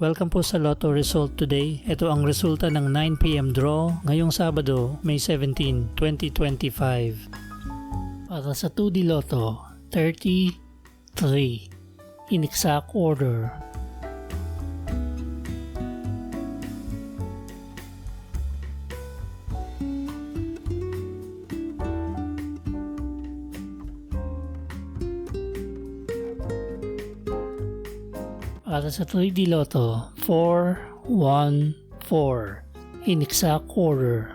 Welcome po sa Lotto Result today. Ito ang resulta ng 9 PM draw ngayong Sabado, May 17, 2025. Para sa 2D Lotto, 33 in exact order. Para sa 3D Lotto, 4, 1, 4 in exact order.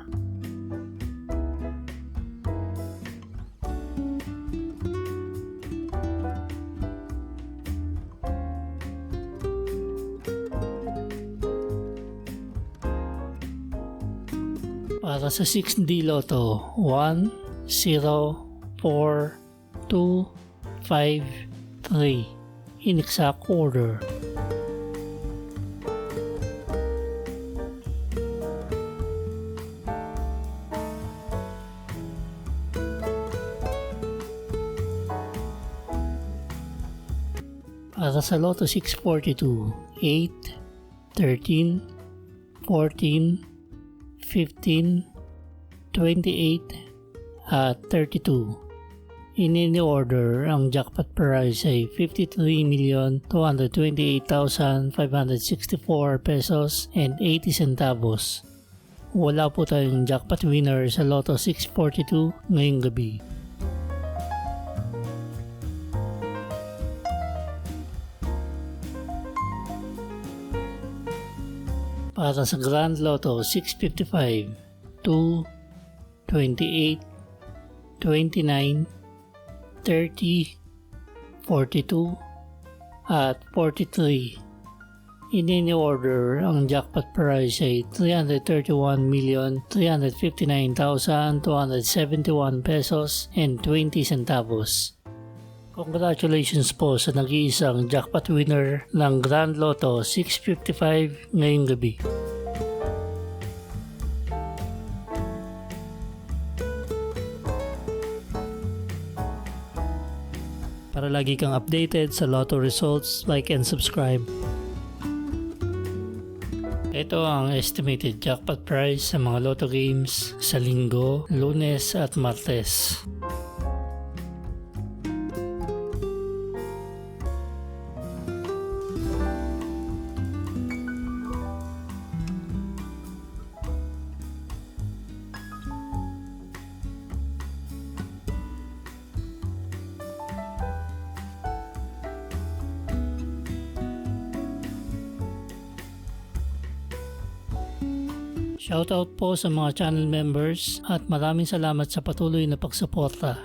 Para sa 6D Lotto, 1, 0, 4, 2, 5, 3 in exact order. Para sa Lotto 642, 8, 13, 14, 15, 28, at 32. In any order, ang jackpot prize ay 53,228,564 pesos and 80 centavos. Wala po tayong jackpot winner sa Lotto 642 ngayong gabi. Para sa Grand Lotto 655, 2, 28, 29, 30, 42, at 43. In any order, ang jackpot prize ay 331,359,271 pesos and 20 centavos. Congratulations po sa nag-iisang jackpot winner ng Grand Lotto 655 ngayong gabi. Para lagi kang updated sa Lotto results, like and subscribe. Ito ang estimated jackpot price sa mga Lotto games sa Linggo, Lunes at Martes. Shoutout po sa mga channel members at maraming salamat sa patuloy na pagsuporta.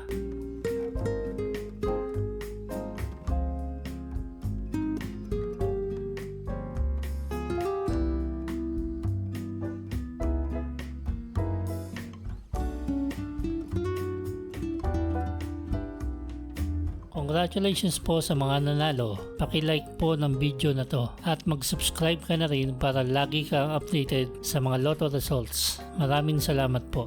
Congratulations po sa mga nanalo. Paki-like po ng video na to at mag-subscribe ka na rin para lagi kang updated sa mga Lotto results. Maraming salamat po.